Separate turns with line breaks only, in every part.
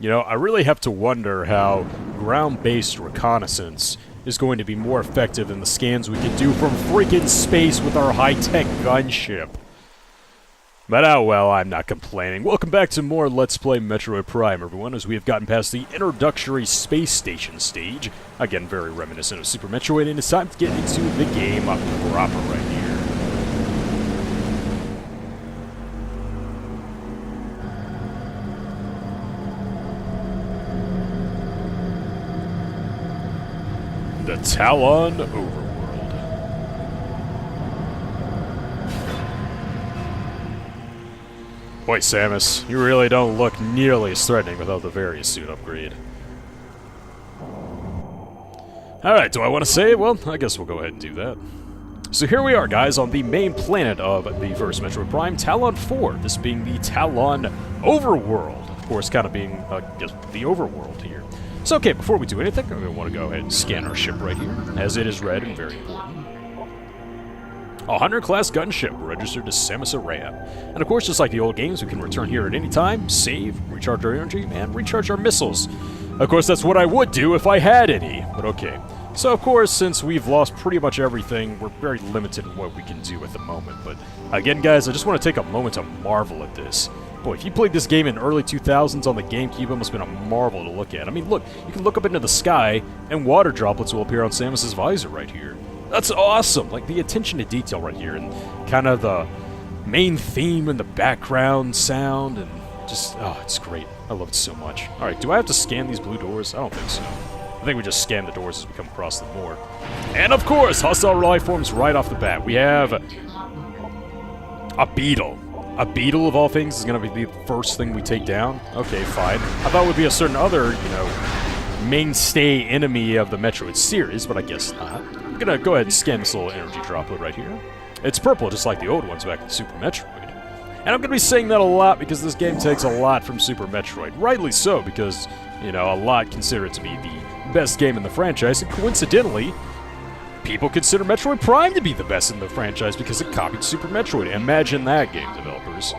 You know, I really have to wonder how ground-based reconnaissance is going to be more effective than the scans we can do from freaking space with our high-tech gunship. But oh well, I'm not complaining. Welcome back to more Let's Play Metroid Prime, everyone, as we have gotten past the introductory space station stage. Again, very reminiscent of Super Metroid, and it's time to get into the game proper right here. The Tallon Overworld. Boy, Samus, you really don't look nearly as threatening without the various suit upgrade. Alright, do I want to save? Well, I guess we'll go ahead and do that. So here we are, guys, on the main planet of the first Metroid Prime, Tallon IV, this being the Tallon Overworld. Of course, kind of being, just the overworld here. So, okay, before we do anything, we want to go ahead and scan our ship right here, as it is red and very important. A Hunter-class gunship registered to Samus Aran. And of course, just like the old games, we can return here at any time, save, recharge our energy, and recharge our missiles. Of course, that's what I would do if I had any, but okay. So, of course, since we've lost pretty much everything, we're very limited in what we can do at the moment. But again, guys, I just want to take a moment to marvel at this. Boy, if you played this game in early 2000s on the GameCube, it must have been a marvel to look at. I mean, look, you can look up into the sky, and water droplets will appear on Samus's visor right here. That's awesome! Like, the attention to detail right here, and kind of the main theme and the background sound, and just, oh, it's great. I love it so much. Alright, do I have to scan these blue doors? I don't think so. I think we just scan the doors as we come across them more. And of course, hostile life forms right off the bat. We have a beetle. A beetle, of all things, is going to be the first thing we take down? Okay, fine. I thought it would be a certain other, you know, mainstay enemy of the Metroid series, but I guess not. I'm going to go ahead and scan this little energy droplet right here. It's purple, just like the old ones back in Super Metroid. And I'm going to be saying that a lot because this game takes a lot from Super Metroid. Rightly so, because, you know, a lot consider it to be the best game in the franchise, and coincidentally, people consider Metroid Prime to be the best in the franchise because it copied Super Metroid. Imagine that, game developers.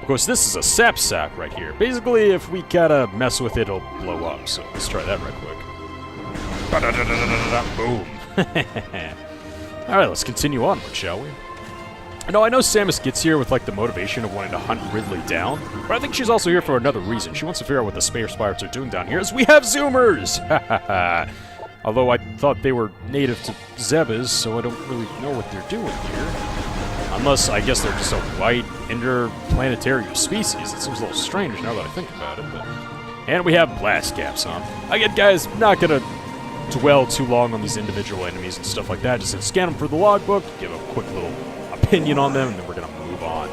Of course, this is a sap sack right here. Basically, if we kinda mess with it, it'll blow up. So let's try that right quick. Boom. Alright, let's continue onward, shall we? Now, I know Samus gets here with, like, the motivation of wanting to hunt Ridley down, but I think she's also here for another reason. She wants to figure out what the Space Pirates are doing down here, as we have Zoomers! Although I thought they were native to Zebes, so I don't really know what they're doing here. Unless, I guess they're just a white, interplanetary species. It seems a little strange now that I think about it, but... And we have blast caps on. Again, guys, not gonna dwell too long on these individual enemies and stuff like that. Just gonna scan them for the logbook, give a quick little opinion on them, and then we're gonna move on.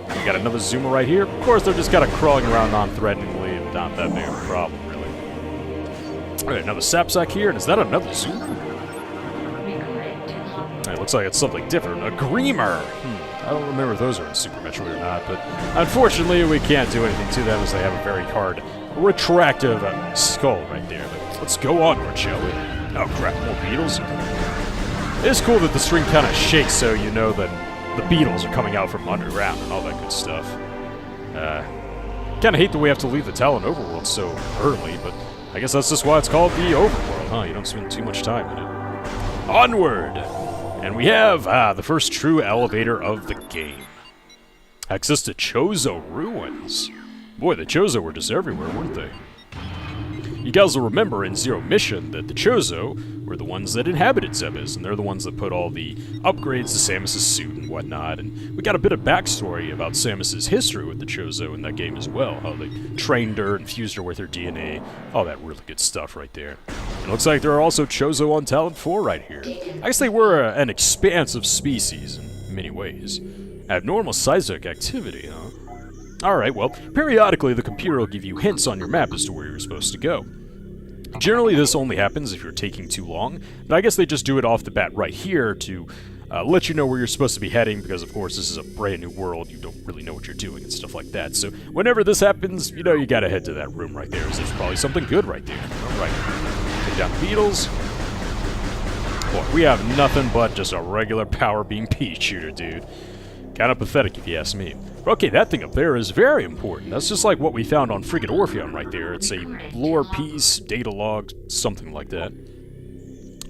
We got another Zoomer right here. Of course, they're just kind of crawling around non-threateningly, and not that big of a problem, really. Alright, another sapsack here, and is that another Zoomer? It looks like it's something different. A Greamer! I don't remember if those are in Super Metroid or not, but unfortunately we can't do anything to them as they have a very hard, retractive skull right there. But let's go onward, shall we? Oh crap, more beetles? It is cool that the string kind of shakes so you know that the beetles are coming out from underground and all that good stuff. Kinda hate that we have to leave the Tallon Overworld so early, but I guess that's just why it's called the Overworld, huh? You don't spend too much time in it. Onward! And we have, the first true elevator of the game. Access to Chozo Ruins. Boy, the Chozo were just everywhere, weren't they? You guys will remember in Zero Mission that the Chozo were the ones that inhabited Zebes, and they're the ones that put all the upgrades to Samus's suit and whatnot, and we got a bit of backstory about Samus's history with the Chozo in that game as well, how they trained her and fused her with her DNA, all that really good stuff right there. It looks like there are also Chozo on Tallon IV right here. I guess they were an expansive species in many ways. Abnormal seismic activity, huh? Alright, well, periodically the computer will give you hints on your map as to where you're supposed to go. Generally this only happens if you're taking too long, but I guess they just do it off the bat right here to let you know where you're supposed to be heading, because of course this is a brand new world, you don't really know what you're doing and stuff like that. So whenever this happens, you know you gotta head to that room right there, as there's probably something good right there. Alright, take down the beetles. Boy, we have nothing but just a regular power beam pea shooter, dude. Kinda pathetic if you ask me. Okay, that thing up there is very important. That's just like what we found on friggin' Orpheon right there. It's a lore piece, data log, something like that.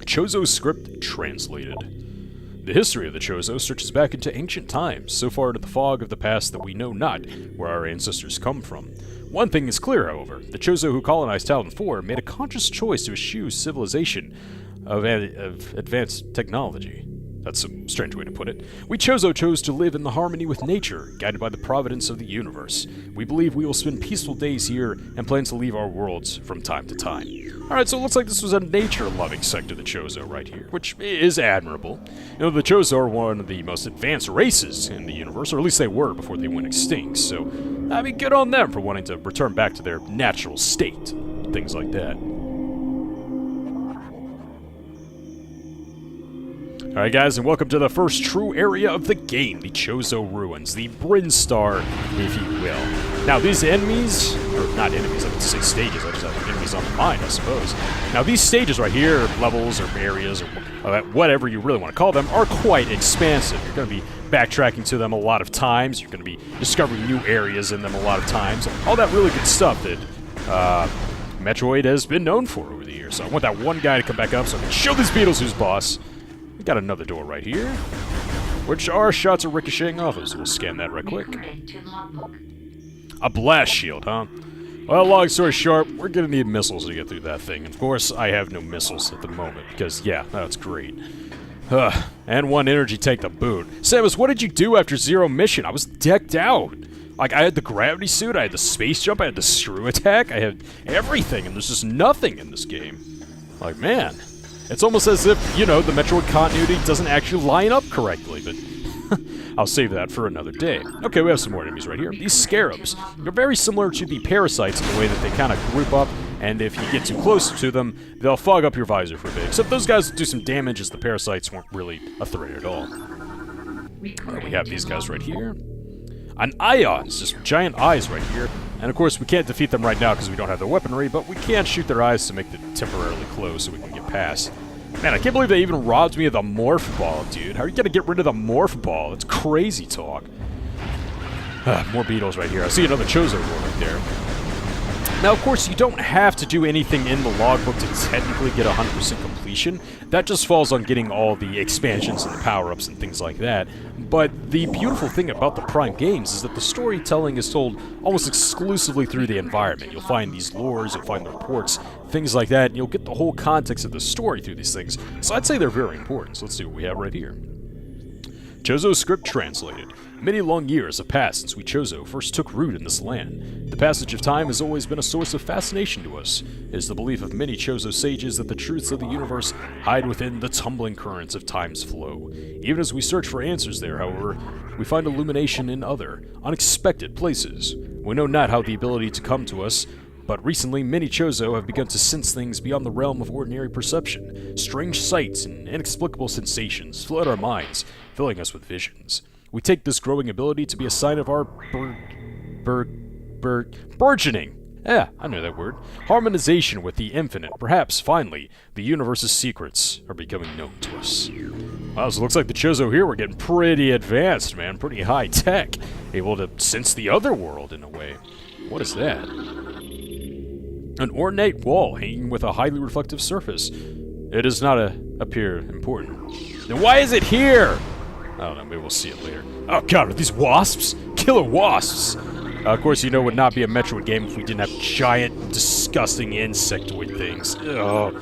Chozo script translated. The history of the Chozo stretches back into ancient times, so far into the fog of the past that we know not where our ancestors come from. One thing is clear, however. The Chozo who colonized Tallon IV made a conscious choice to eschew civilization of advanced technology. That's a strange way to put it. We Chozo chose to live in the harmony with nature, guided by the providence of the universe. We believe we will spend peaceful days here and plan to leave our worlds from time to time. Alright, so it looks like this was a nature-loving sect of the Chozo right here, which is admirable. You know, the Chozo are one of the most advanced races in the universe, or at least they were before they went extinct, so, I mean, good on them for wanting to return back to their natural state, things like that. Alright guys, and welcome to the first true area of the game, the Chozo Ruins, the Bryn Star, if you will. Now these enemies, or not enemies, I would say stages, I just have enemies on the mind, I suppose. Now these stages right here, levels or areas, or whatever you really want to call them, are quite expansive. You're going to be backtracking to them a lot of times, you're going to be discovering new areas in them a lot of times, all that really good stuff that Metroid has been known for over the years. So I want that one guy to come back up so I can show these beetles who's boss. Got another door right here, which our shots are ricocheting off of, so we'll scan that right quick. A blast shield, huh? Well, long story short, we're gonna need missiles to get through that thing. Of course, I have no missiles at the moment, because, yeah, that's great. And one energy tank to boot. Samus, what did you do after Zero Mission? I was decked out. Like, I had the gravity suit, I had the space jump, I had the screw attack, I had everything, and there's just nothing in this game. Like, man. It's almost as if, you know, the Metroid continuity doesn't actually line up correctly, but I'll save that for another day. Okay, we have some more enemies right here. These scarabs, they're very similar to the parasites in the way that they kind of group up, and if you get too close to them, they'll fog up your visor for a bit. Except those guys do some damage as the parasites weren't really a threat at all. Alright, we have these guys right here. An ions, just giant eyes right here. And of course, we can't defeat them right now because we don't have their weaponry, but we can shoot their eyes to make them temporarily close so we can get past. Man, I can't believe they even robbed me of the morph ball, dude. How are you gonna get rid of the morph ball? It's crazy talk. More beetles right here. I see another Chozo right there. Now, of course, you don't have to do anything in the logbook to technically get 100% completion. That just falls on getting all the expansions and the power-ups and things like that. But the beautiful thing about the Prime games is that the storytelling is told almost exclusively through the environment. You'll find these lores, you'll find the reports, things like that, and you'll get the whole context of the story through these things. So I'd say they're very important. So let's see what we have right here. Chozo script translated. Many long years have passed since we Chozo first took root in this land. The passage of time has always been a source of fascination to us. It is the belief of many Chozo sages that the truths of the universe hide within the tumbling currents of time's flow. Even as we search for answers there, however, we find illumination in other, unexpected places. We know not how the ability to come to us, but recently many Chozo have begun to sense things beyond the realm of ordinary perception. Strange sights and inexplicable sensations flood our minds, filling us with visions. We take this growing ability to be a sign of our burgeoning. Yeah, I know that word. Harmonization with the infinite. Perhaps, finally, the universe's secrets are becoming known to us. Wow, so it looks like the Chozo here were getting pretty advanced, man. Pretty high tech. Able to sense the other world in a way. What is that? An ornate wall hanging with a highly reflective surface. It does not appear important. Then why is it here? I don't know, maybe we'll see it later. Oh god, are these wasps? Killer wasps! Of course, you know it would not be a Metroid game if we didn't have giant, disgusting insectoid things. Ugh.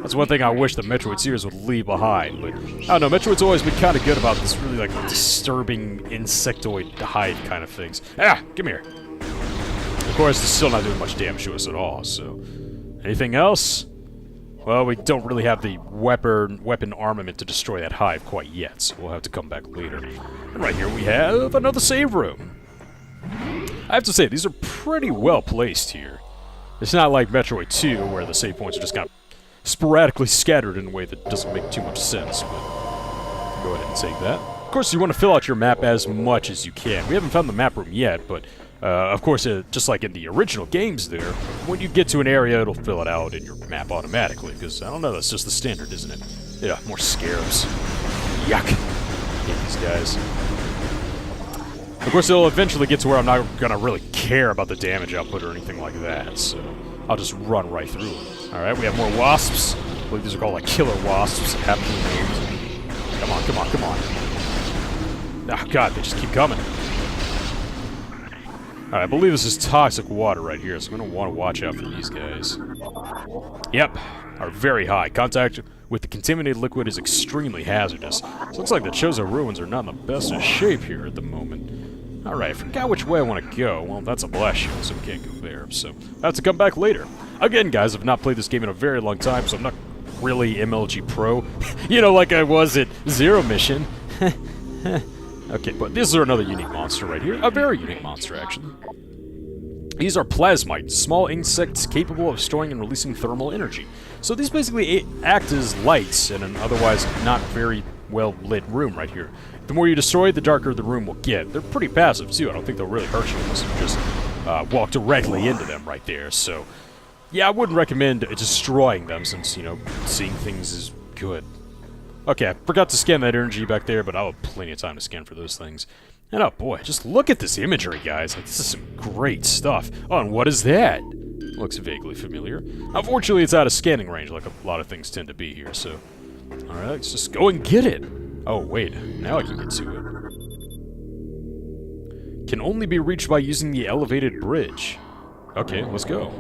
That's one thing I wish the Metroid series would leave behind, but I don't know, Metroid's always been kind of good about this really, like, disturbing insectoid hive kind of things. Ah, come here. Of course, it's still not doing much damage to us at all, so... Anything else? Well, we don't really have the weapon armament to destroy that hive quite yet, so we'll have to come back later. And right here we have another save room. I have to say, these are pretty well placed here. It's not like Metroid 2, where the save points are just kind of sporadically scattered in a way that doesn't make too much sense, but go ahead and save that. Of course, you want to fill out your map as much as you can. We haven't found the map room yet, but of course, just like in the original games there, when you get to an area, it'll fill it out in your map automatically, because, I don't know, that's just the standard, isn't it? Yeah, more scarabs. Yuck. Hate these guys. Of course, it'll eventually get to where I'm not gonna really care about the damage output or anything like that, so I'll just run right through it. Alright, we have more wasps. I believe these are called like killer wasps. Happy names. Come on, come on, come on. Oh god, they just keep coming. Alright, I believe this is toxic water right here, so I'm gonna want to watch out for these guys. Yep, are very high. Contact with the contaminated liquid is extremely hazardous. So it looks like the Chozo Ruins are not in the best of shape here at the moment. Alright, I forgot which way I want to go. Well, that's a blast shield, so we can't go there, so I have to come back later. Again, guys, I've not played this game in a very long time, so I'm not really MLG Pro. You know, like I was at Zero Mission. Okay, but this is another unique monster right here. A very unique monster, actually. These are plasmites, small insects capable of storing and releasing thermal energy. So these basically act as lights in an otherwise not very well-lit room right here. The more you destroy, the darker the room will get. They're pretty passive, too. I don't think they'll really hurt you unless you just walk directly into them right there. So, yeah, I wouldn't recommend destroying them since, you know, seeing things is good. Okay, I forgot to scan that energy back there, but I'll have plenty of time to scan for those things. And oh boy, just look at this imagery, guys. Like, this is some great stuff. Oh, and what is that? Looks vaguely familiar. Unfortunately, it's out of scanning range, like a lot of things tend to be here, so... Alright, let's just go and get it! Oh, wait. Now I can get to it. Can only be reached by using the elevated bridge. Okay, let's go.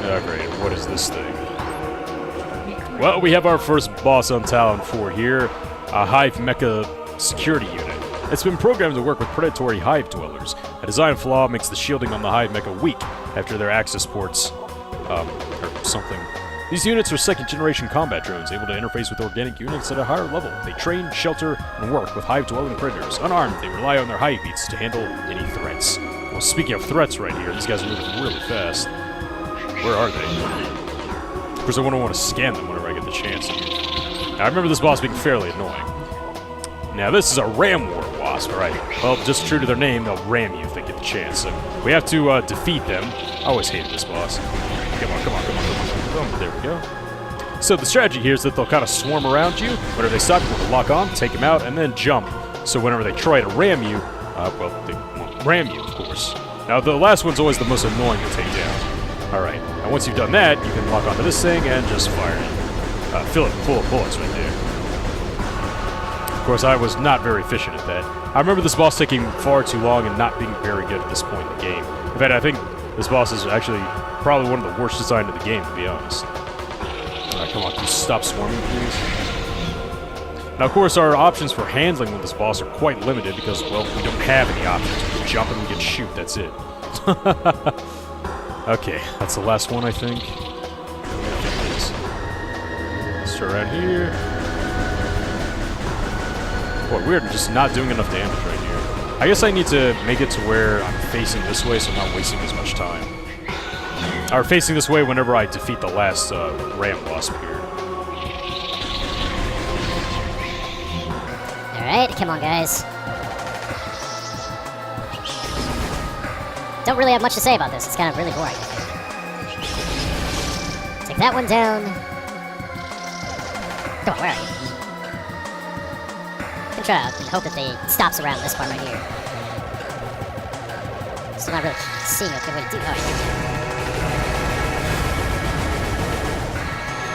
Oh, great. What is this thing? Well, we have our first boss on Tallon IV here, a Hive Mecha security unit. It's been programmed to work with predatory Hive dwellers. A design flaw makes the shielding on the Hive Mecha weak after their access ports, or something. These units are second-generation combat drones, able to interface with organic units at a higher level. They train, shelter, and work with Hive-dwelling predators. Unarmed, they rely on their Hive beats to handle any threats. Well, speaking of threats right here, these guys are moving really fast. Where are they? Of course, I wouldn't want to scan them whenever I get the chance. Now, I remember this boss being fairly annoying. Now, this is a Ram War Wasp, alright. Well, just true to their name, they'll ram you if they get the chance. So, we have to defeat them. I always hated this boss. Come on, come on, come on, come on. Oh, there we go. So, the strategy here is that they'll kind of swarm around you. Whenever they stop, you want to lock on, take them out, and then jump. So, whenever they try to ram you, well, they won't ram you, of course. Now, the last one's always the most annoying to take down. Alright, now once you've done that, you can lock onto this thing and just fire it. Fill it full of bullets right there. Of course, I was not very efficient at that. I remember this boss taking far too long and not being very good at this point in the game. In fact, I think this boss is actually probably one of the worst designed in the game, to be honest. Alright, come on, just stop swarming, please. Now, of course, our options for handling with this boss are quite limited because, well, we don't have any options. We can jump and we can shoot, that's it. Okay, that's the last one, I think. Let's start right here. Boy, we're just not doing enough damage right here. I guess I need to make it to where I'm facing this way so I'm not wasting as much time. Or facing this way whenever I defeat the last Ram Wasp here.
Alright, come on, guys. Don't really have much to say about this. It's kind of really boring. Take that one down. Come on, where are you? I'm gonna try out and hope that they stops around this part right here. Still not really seeing a good way to do it.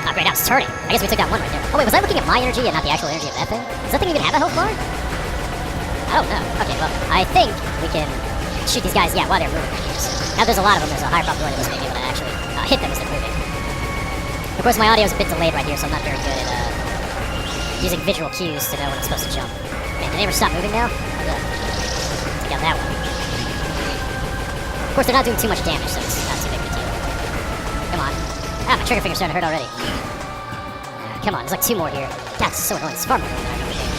Oh, great, now it's turning. I guess we took down one right there. Oh, wait, was I looking at my energy and not the actual energy of that thing? Does that thing even have a health bar? I don't know. Okay, well, I think we can shoot these guys, yeah, while they're moving. So, now there's a lot of them, there's a high probability of us being able to actually hit them as they're moving. Of course, my audio is a bit delayed right here, so I'm not very good at using visual cues to know when I'm supposed to jump. Man, did they ever stop moving now? Oh, good. Take out that one. Of course, they're not doing too much damage, so it's not too big of a deal. Come on. Ah, my trigger finger's starting to hurt already. Come on, there's like two more here. God, this is so annoying. It's far more annoying than I remember doing.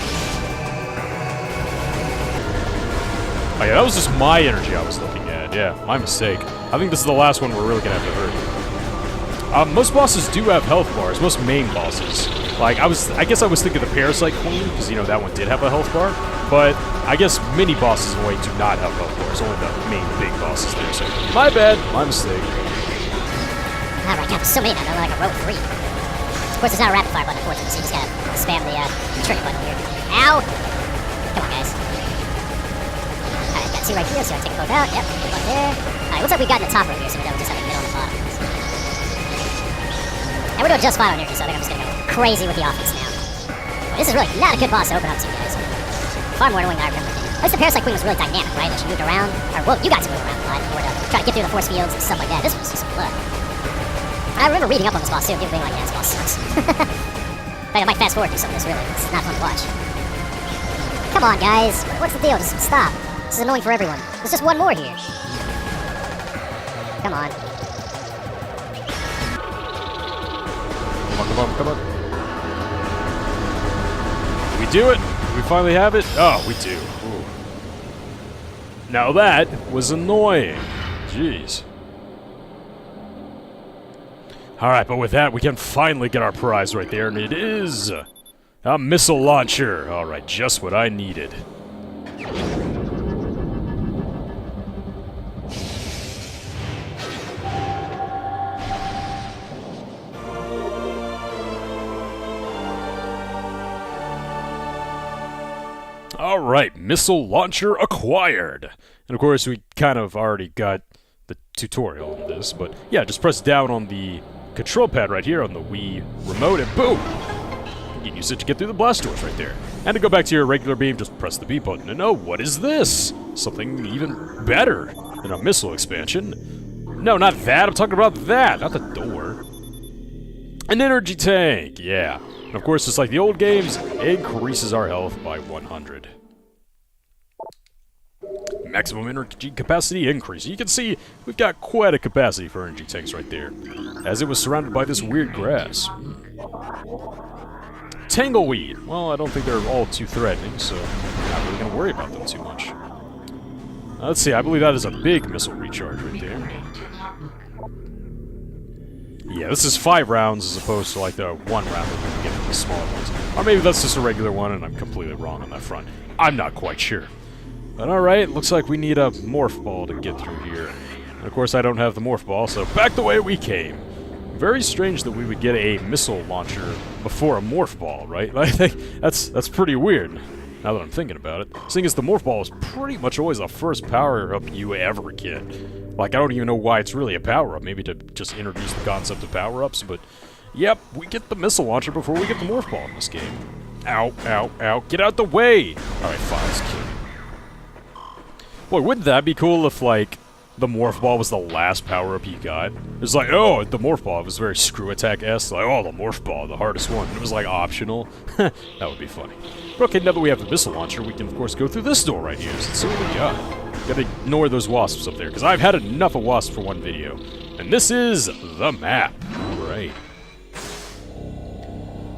Oh yeah, that was just my energy I was looking at. Yeah, my mistake. I think this is the last one we're really gonna have to hurt. Most bosses do have health bars, most main bosses. Like, I guess I was thinking the Parasite Queen, because, you know, that one did have a health bar. But I guess mini bosses in a way do not have health bars, only the main big bosses there. So, my bad, my mistake.
Alright, God, there's so many now, they're like a row of 3. Of course, there's not a rapid fire button, unfortunately, so you just gotta spam the trigger button here. Ow! Come on, guys. Alright, got 2 right here, so I take both out. Yep, good luck there. Alright, looks like we got in the top row here, so we just have a middle and the bottom. And we're doing just fine on energy, so I think I'm just gonna go crazy with the offense now. Well, this is really not a good boss to open up to, guys. Far more annoying than I remember. At least the Parasite Queen was really dynamic, right? That she moved around. Or, well, you guys moved around a lot in order to try to get through the force fields and stuff like that. This was just blood. I remember reading up on this boss too, and people being like, yeah, this boss sucks. In fact, I might fast forward through some of this, really. It's not fun to watch. Come on, guys. What's the deal? Just stop. This is annoying for everyone. There's just one more here. Come on.
Come on, come on. Do we do it? Do we finally have it? Oh, we do. Ooh. Now that was annoying. Jeez. Alright, but with that, we can finally get our prize right there, and it is a missile launcher. Alright, just what I needed. Alright, missile launcher acquired. And of course, we kind of already got the tutorial on this, but yeah, just press down on the control pad right here on the Wii remote, and boom! You can use it to get through the blast doors right there. And to go back to your regular beam, just press the B button. And oh, what is this? Something even better than a missile expansion. No, not that. I'm talking about that, not the door. An energy tank, yeah. And of course, just like the old games, it increases our health by 100. Maximum energy capacity increase. You can see we've got quite a capacity for energy tanks right there, as it was surrounded by this weird grass. Tangleweed. Well, I don't think they're all too threatening, so I'm not really going to worry about them too much. Let's see, I believe that is a big missile recharge right there. Yeah, this is 5 rounds as opposed to like the 1 round that we can get from the smaller ones. Or maybe that's just a regular one and I'm completely wrong on that front. I'm not quite sure. But alright, looks like we need a morph ball to get through here. And of course I don't have the morph ball, so back the way we came. Very strange that we would get a missile launcher before a morph ball, right? I think that's pretty weird, now that I'm thinking about it. Seeing as the morph ball is pretty much always the first power-up you ever get. Like, I don't even know why it's really a power-up, maybe to just introduce the concept of power-ups, but yep, we get the missile launcher before we get the morph ball in this game. Ow, ow, ow, get out the way! Alright, fine, let's kill you. Boy, wouldn't that be cool if, like, the morph ball was the last power-up you got? It's like, oh, the morph ball was very screw attack-esque, like, oh, the morph ball, the hardest one. It was, like, optional. That would be funny. But okay, now that we have the missile launcher, we can, of course, go through this door right here. So let's see what we got. Gotta ignore those wasps up there, because I've had enough of wasps for one video. And this is the map. Right.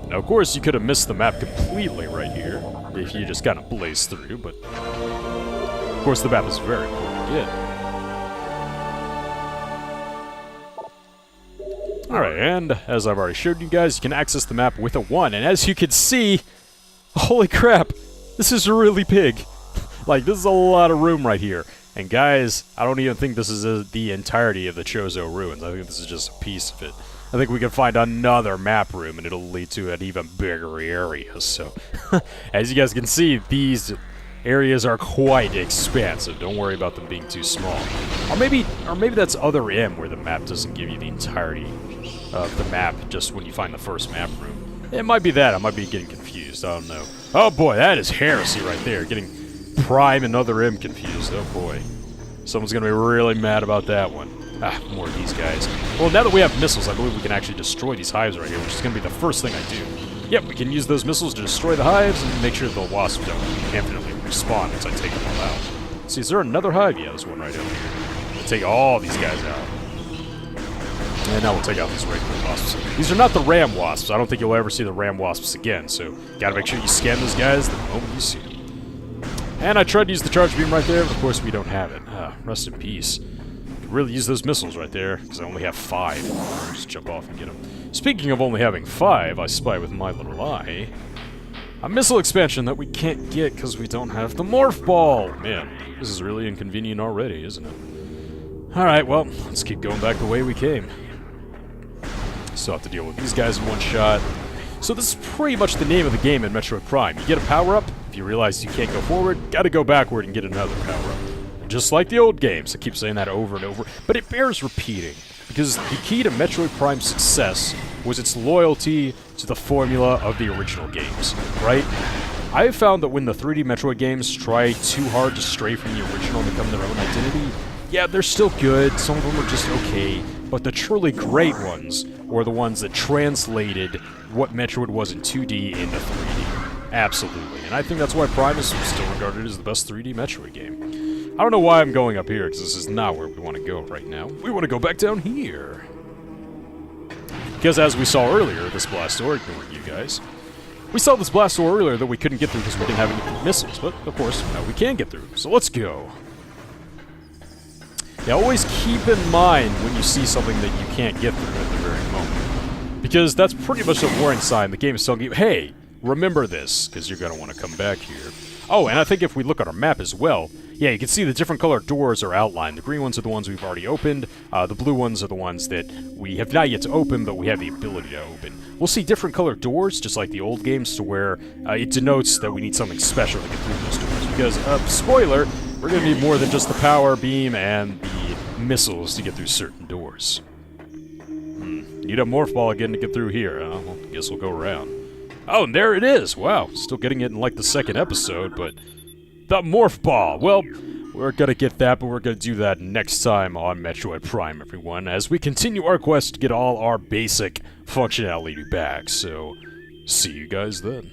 Now, of course, you could have missed the map completely right here, if you just kind of blazed through, but of course, the map is very important to get. Alright, and as I've already showed you guys, you can access the map with a 1, and as you can see, holy crap, this is really big. Like, this is a lot of room right here. And guys, I don't even think this is the entirety of the Chozo Ruins. I think this is just a piece of it. I think we can find another map room, and it'll lead to an even bigger area. So, as you guys can see, these areas are quite expansive. Don't worry about them being too small. Or maybe that's other M, where the map doesn't give you the entirety of the map just when you find the first map room. It might be that. I might be getting confused. I don't know. Oh boy, that is heresy right there. Getting Prime and other M confused. Oh boy. Someone's going to be really mad about that one. Ah, more of these guys. Well, now that we have missiles, I believe we can actually destroy these hives right here, which is going to be the first thing I do. Yep, we can use those missiles to destroy the hives and make sure the wasps don't infinitely respawn once I take them all out. See, is there another hive? Yeah, there's one right over here. We'll take all these guys out. And now we'll take out these regular wasps. These are not the ram wasps. I don't think you'll ever see the ram wasps again, so gotta make sure you scan those guys the moment you see them. And I tried to use the charge beam right there, but of course we don't have it. Ah, rest in peace. could really use those missiles right there, because I only have 5. I'll just jump off and get them. Speaking of only having 5, I spy with my little eye a missile expansion that we can't get because we don't have the Morph Ball! Man, this is really inconvenient already, isn't it? Alright, well, let's keep going back the way we came. Still have to deal with these guys in one shot. So this is pretty much the name of the game in Metroid Prime. You get a power-up, if you realize you can't go forward, gotta go backward and get another power-up. Just like the old games, I keep saying that over and over, but it bears repeating. Because the key to Metroid Prime's success was its loyalty to the formula of the original games, right? I have found that when the 3D Metroid games try too hard to stray from the original and become their own identity, yeah, they're still good, some of them are just okay, but the truly great ones were the ones that translated what Metroid was in 2D into 3D. Absolutely, and I think that's why Prime is still regarded as the best 3D Metroid game. I don't know why I'm going up here, because this is not where we want to go right now. We want to go back down here. Because as we saw earlier, this blast door, ignoring you guys, we saw this blast door earlier that we couldn't get through because we didn't have any missiles, but of course, now we can get through. So let's go. Yeah, always keep in mind when you see something that you can't get through at the very moment. Because that's pretty much a warning sign. The game is telling you, hey, remember this, because you're going to want to come back here. Oh, and I think if we look at our map as well, yeah, you can see the different colored doors are outlined. The green ones are the ones we've already opened. The blue ones are the ones that we have not yet to open, but we have the ability to open. We'll see different colored doors, just like the old games, to where it denotes that we need something special to get through those doors. Because, spoiler, we're going to need more than just the power beam and the missiles to get through certain doors. Need a Morph Ball again to get through here. Well, I guess we'll go around. Oh, and there it is! Wow, still getting it in like the second episode, but... the Morph Ball! Well, we're gonna get that, but we're gonna do that next time on Metroid Prime, everyone, as we continue our quest to get all our basic functionality back, so... see you guys then.